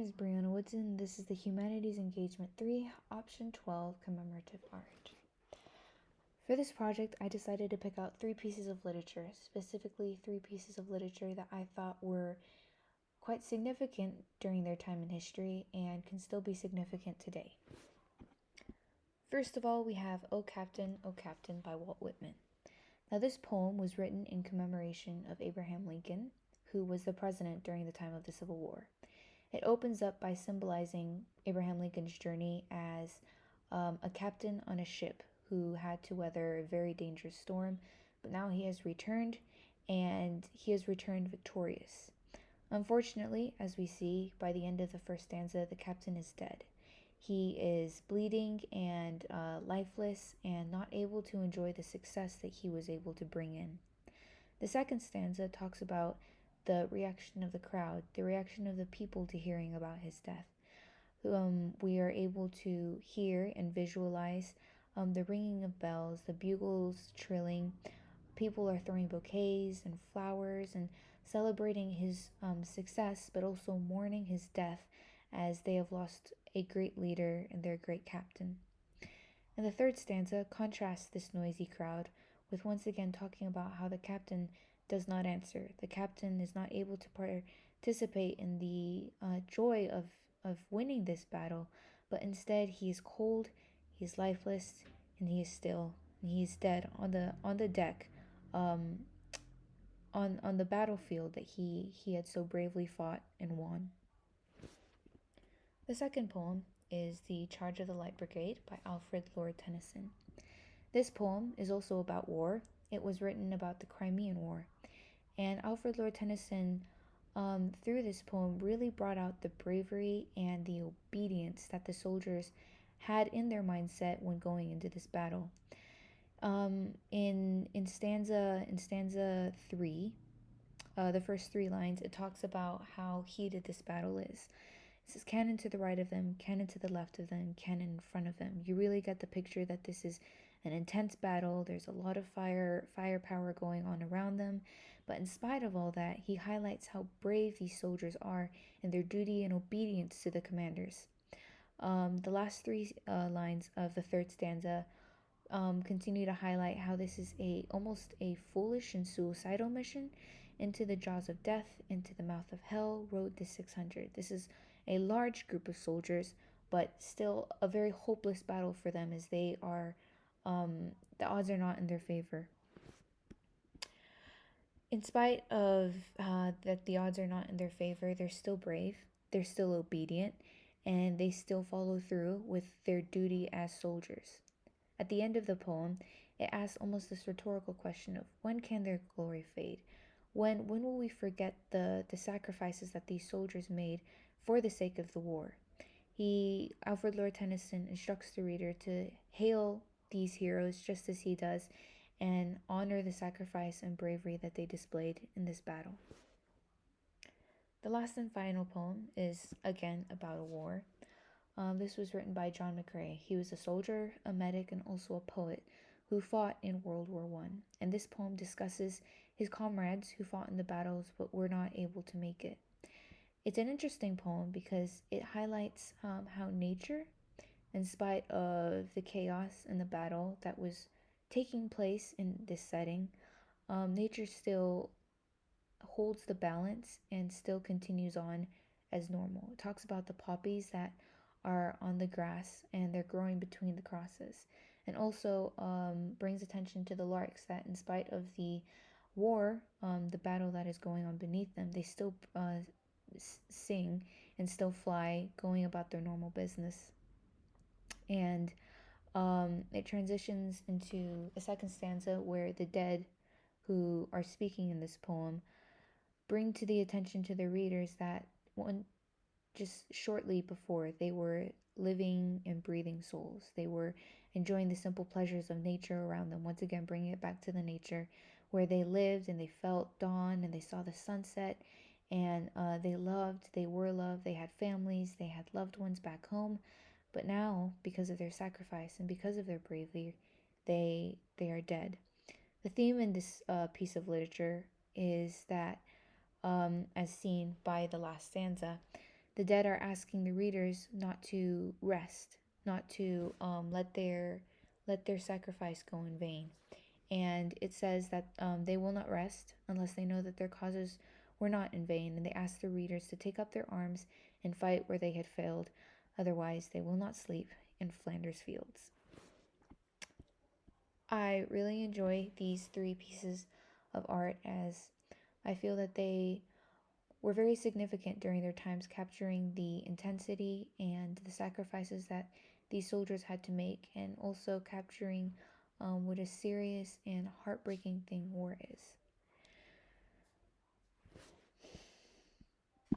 is Brianna Woodson. This is the Humanities Engagement 3, Option 12, Commemorative Art. For this project, I decided to pick out 3 pieces of literature, specifically 3 pieces of literature that I thought were quite significant during their time in history and can still be significant today. First of all, we have O Captain by Walt Whitman. Now, this poem was written in commemoration of Abraham Lincoln, who was the president during the time of the Civil War. It opens up by symbolizing Abraham Lincoln's journey as a captain on a ship who had to weather a very dangerous storm, but now he has returned, and he has returned victorious. Unfortunately, as we see by the end of the first stanza, the captain is dead. He is bleeding and lifeless and not able to enjoy the success that he was able to bring in. The second stanza talks about the reaction of the crowd, the reaction of the people to hearing about his death. We are able to hear and visualize the ringing of bells, the bugles trilling. People are throwing bouquets and flowers and celebrating his success, but also mourning his death as they have lost a great leader and their great captain. And the third stanza contrasts this noisy crowd with once again talking about how the captain does not answer. The captain is not able to participate in the joy of winning this battle, but instead he is cold, he is lifeless, and he is still, and he is dead on the deck, on the battlefield that he had so bravely fought and won. The second poem is The Charge of the Light Brigade by Alfred Lord Tennyson. This poem is also about war. It was written about the Crimean War. And Alfred Lord Tennyson, through this poem, really brought out the bravery and the obedience that the soldiers had in their mindset when going into this battle. In stanza 3, the first 3 lines, it talks about how heated this battle is. It says, cannon to the right of them, cannon to the left of them, cannon in front of them. You really get the picture that this is an intense battle. There's a lot of firepower going on around them. But in spite of all that, he highlights how brave these soldiers are in their duty and obedience to the commanders. The last 3 lines of the third stanza continue to highlight how this is almost a foolish and suicidal mission. Into the jaws of death, into the mouth of hell, rode the 600. This is a large group of soldiers, but still a very hopeless battle for them, as they are, the odds are not in their favor. In spite of that the odds are not in their favor, they're still brave, they're still obedient, and they still follow through with their duty as soldiers. At the end of the poem, it asks almost this rhetorical question of when can their glory fade? When will we forget the sacrifices that these soldiers made for the sake of the war? Alfred Lord Tennyson instructs the reader to hail these heroes just as he does and honor the sacrifice and bravery that they displayed in this battle. The last and final poem is again about a war. This was written by John McCrae. He was a soldier, a medic, and also a poet who fought in World War I. And this poem discusses his comrades who fought in the battles but were not able to make it. It's an interesting poem because it highlights how nature, in spite of the chaos and the battle that was taking place in this setting, nature still holds the balance and still continues on as normal. It talks about the poppies that are on the grass and they're growing between the crosses, and also brings attention to the larks that, in spite of the war, the battle that is going on beneath them, they still sing and still fly, going about their normal business. And it transitions into a second stanza where the dead who are speaking in this poem bring to the attention to the readers that just shortly before, they were living and breathing souls. They were enjoying the simple pleasures of nature around them, once again bringing it back to the nature where they lived and they felt dawn and they saw the sunset, and they loved, they were loved, they had families, they had loved ones back home. But now, because of their sacrifice and because of their bravery, they are dead. The theme in this piece of literature is that, as seen by the last stanza, The dead are asking the readers not to rest, not to let their sacrifice go in vain. And it says that they will not rest unless they know that their causes were not in vain, and they ask the readers to take up their arms and fight where they had failed. Otherwise, they will not sleep in Flanders fields. I really enjoy these three pieces of art as I feel that they were very significant during their times, capturing the intensity and the sacrifices that these soldiers had to make, and also capturing what a serious and heartbreaking thing war is.